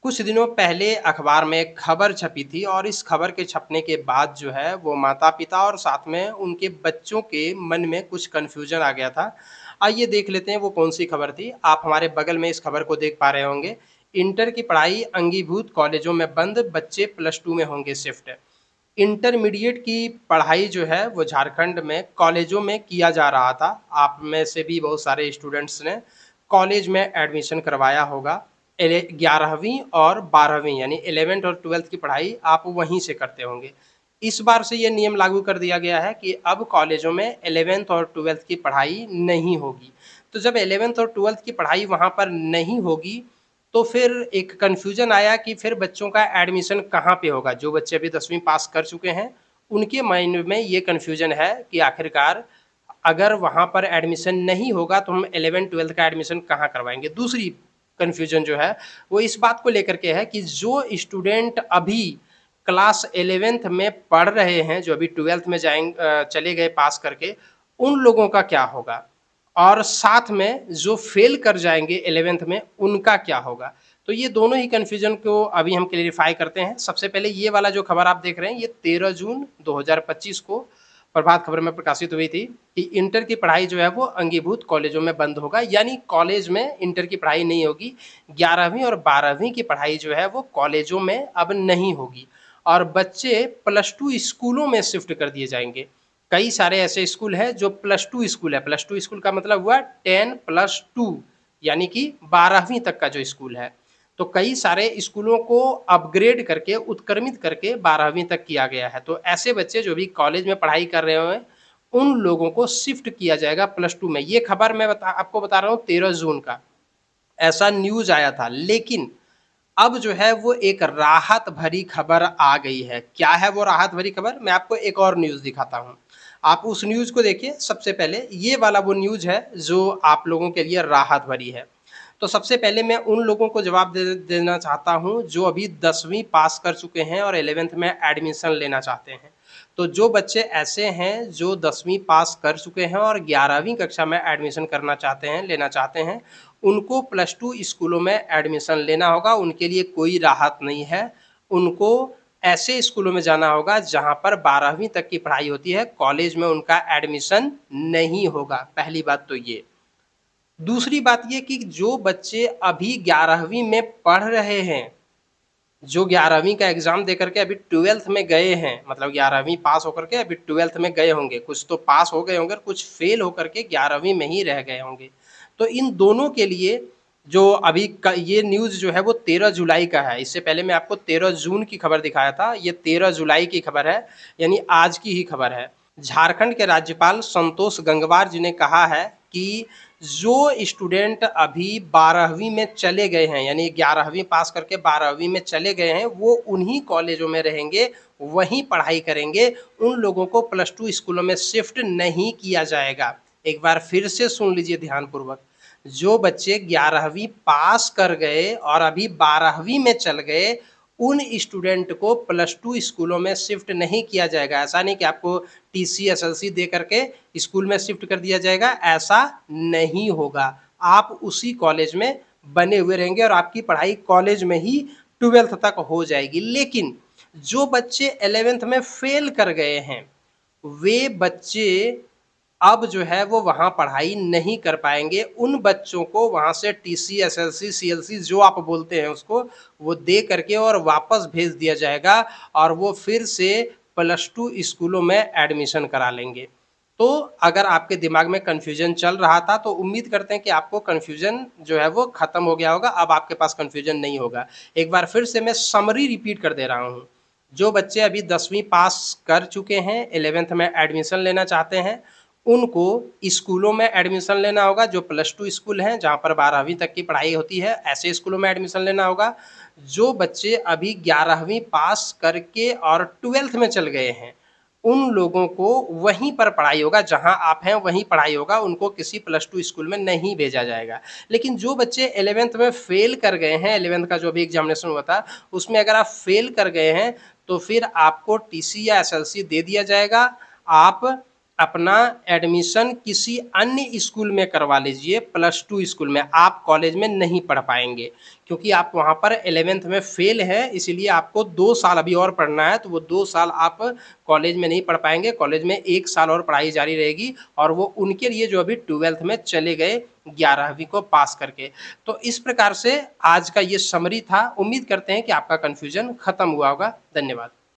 कुछ दिनों पहले अखबार में एक खबर छपी थी और इस खबर के छपने के बाद जो है वो माता-पिता और साथ में उनके बच्चों के मन में कुछ कन्फ्यूजन आ गया था। आइए देख लेते हैं वो कौन-सी खबर थी। आप हमारे बगल में इस खबर को देख पा रहे होंगे। इंटर की पढ़ाई अंगीभूत कॉलेजों में बंद, बच्चे प्लस 2 में होंगे शिफ्ट। इंटरमीडिएट की पढ़ाई जो है वो झारखंड में कॉलेजों में किया जा रहा था। आप में से भी बहुत सारे स्टूडेंट्स ने कॉलेज में एडमिशन करवाया होगा। 11वीं और 12वीं यानी 11th और 12th की पढ़ाई आप वहीं से करते होंगे। इस बार से ये नियम लागू कर दिया गया है कि अब कॉलेजों में 11th और 12th की पढ़ाई नहीं होगी। तो जब 11th और 12th की पढ़ाई वहाँ पर नहीं होगी, तो फिर एक कन्फ्यूज़न आया कि फिर बच्चों का एडमिशन कहाँ पे होगा? जो बच्चे अभी 10वीं पास कर चुके हैं, उनके माइंड में ये कन्फ्यूज़न है कि आखिरकार अगर वहाँ पर एडमिशन नहीं होगा तो हम 11th-12th का एडमिशन कहाँ करवाएँगे? दूसरी कन्फ्यूज़न जो है, वो इस बात को लेकर के है कि जो स्टूडेंट अभी क्लास 11th में पढ़ रहे हैं, जो अभी 12th में चले गए पास करके, उन लोगों का क्या होगा? और साथ में जो फ़ेल कर जाएँगे 11th में, उनका क्या होगा? तो ये दोनों ही कन्फ्यूज़न को अभी हम क्लैरिफ़ाई करते हैं। सबसे पहले ये वाला जो खबर आप देख रहे हैं, ये 13 जून 2025 को प्रभात खबर में प्रकाशित हुई थी कि इंटर की पढ़ाई जो है वो अंगीभूत कॉलेजों में बंद होगा, यानी कॉलेज में इंटर की पढ़ाई नहीं होगी। 11वीं और 12वीं की पढ़ाई जो है वो कॉलेजों में अब नहीं होगी और बच्चे प्लस 2 स्कूलों में शिफ्ट कर दिए जाएँगे। कई सारे ऐसे स्कूल हैं जो प्लस 2 स्कूल है। प्लस 2 स्कूल का मतलब हुआ 10+2 यानी कि 12वीं तक का जो स्कूल है। तो कई सारे स्कूलों को अपग्रेड करके, उत्क्रमित करके 12वीं तक किया गया है। तो ऐसे बच्चे जो भी कॉलेज में पढ़ाई कर रहे हैं, उन लोगों को शिफ्ट किया जाएगा प्लस 2 में। ये खबर मैं आपको बता रहा हूँ 13 जून का, ऐसा न्यूज़ आया था। लेकिन अब जो है वो एक राहत भरी खबर आ गई है। क्या है वो राहत भरी खबर? मैं आपको एक और न्यूज़ दिखाता हूँ। आप उस न्यूज़ को देखिए सबसे पहले, ये वाला वो न्यूज़ है जो आप लोगों के लिए राहत भरी है। तो सबसे पहले मैं उन लोगों को जवाब दे देना चाहता हूँ जो अभी 10वीं पास कर चुके हैं और 11th में एडमिशन लेना चाहते हैं। तो जो बच्चे ऐसे हैं जो 10वीं पास कर चुके हैं और 11वीं कक्षा में एडमिशन करना चाहते हैं, लेना चाहते हैं, उनको प्लस 2 स्कूलों में एडमिशन लेना होगा। उनके लिए कोई राहत नहीं है। उनको ऐसे स्कूलों में जाना होगा जहाँ पर 12वीं तक की पढ़ाई होती है, कॉलेज में उनका एडमिशन नहीं होगा। पहली बात तो ये। दूसरी बात ये कि जो बच्चे अभी 11वीं में पढ़ रहे हैं, जो 11वीं का एग्ज़ाम दे कर के अभी 12th में गए हैं, मतलब 11वीं पास होकर के अभी 12th में गए होंगे, कुछ तो पास हो गए होंगे और कुछ फ़ेल होकर के 11वीं में ही रह गए होंगे। तो इन दोनों के लिए जो अभी क ये न्यूज़ जो है वो 13 जुलाई का है। इससे पहले मैं आपको 13 जून की खबर दिखाया था, ये 13 जुलाई की खबर है, यानी आज की ही खबर है। झारखंड के राज्यपाल संतोष गंगवार जी ने कहा है कि जो स्टूडेंट अभी 12वीं में चले गए हैं, यानी 11वीं पास करके 12वीं में चले गए हैं, वो उन्हीं कॉलेजों में रहेंगे, वहीं पढ़ाई करेंगे। उन लोगों को प्लस 2 स्कूलों में शिफ्ट नहीं किया जाएगा। एक बार फिर से सुन लीजिए ध्यानपूर्वक। जो बच्चे 11वीं पास कर गए और अभी 12वीं में चल गए, उन स्टूडेंट को प्लस 2 स्कूलों में शिफ्ट नहीं किया जाएगा। ऐसा नहीं कि आपको टीसी, एसएलसी दे करके स्कूल में शिफ्ट कर दिया जाएगा, ऐसा नहीं होगा। आप उसी कॉलेज में बने हुए रहेंगे और आपकी पढ़ाई कॉलेज में ही 12th तक हो जाएगी। लेकिन जो बच्चे 11th में फेल कर गए हैं, वे बच्चे अब जो है वो वहाँ पढ़ाई नहीं कर पाएँगे। उन बच्चों को वहाँ से टीसी, एसएलसी, सीएलसी जो आप बोलते हैं उसको, वो दे करके और वापस भेज दिया जाएगा और वो फिर से प्लस 2 स्कूलों में एडमिशन करा लेंगे। तो अगर आपके दिमाग में कन्फ्यूज़न चल रहा था, तो उम्मीद करते हैं कि आपको कन्फ्यूज़न जो है वो ख़त्म हो गया होगा, अब आपके पास कन्फ्यूज़न नहीं होगा। एक बार फिर से मैं समरी रिपीट कर दे रहा हूँ। जो बच्चे अभी 10वीं पास कर चुके हैं, 11th में एडमिशन लेना चाहते हैं, उनको स्कूलों में एडमिशन लेना होगा जो प्लस 2 स्कूल हैं, जहाँ पर 12वीं तक की पढ़ाई होती है, ऐसे स्कूलों में एडमिशन लेना होगा। जो बच्चे अभी 11वीं पास करके और 12th में चल गए हैं, उन लोगों को वहीं पर पढ़ाई होगा, जहाँ आप हैं वहीं पढ़ाई होगा, उनको किसी प्लस 2 स्कूल में नहीं भेजा जाएगा। लेकिन जो बच्चे 11th में फ़ेल कर गए हैं, 11th का जो अभी एग्ज़ामिनेशन हुआ था, उसमें अगर आप फ़ेल कर गए हैं, तो फिर आपको टीसी या एसएलसी दे दिया जाएगा। आप अपना एडमिशन किसी अन्य स्कूल में करवा लीजिए, प्लस 2 स्कूल में, आप कॉलेज में नहीं पढ़ पाएँगे। क्योंकि आप वहाँ पर 11th में फ़ेल हैं, इसीलिए आपको 2 साल अभी और पढ़ना है, तो वो 2 साल आप कॉलेज में नहीं पढ़ पाएँगे। कॉलेज में 1 साल और पढ़ाई जारी रहेगी और वो उनके लिए जो अभी 12th में चले गए 11वीं को पास करके। तो इस प्रकार से आज का ये समरी था। उम्मीद करते हैं कि आपका कन्फ्यूज़न खत्म हुआ होगा। धन्यवाद।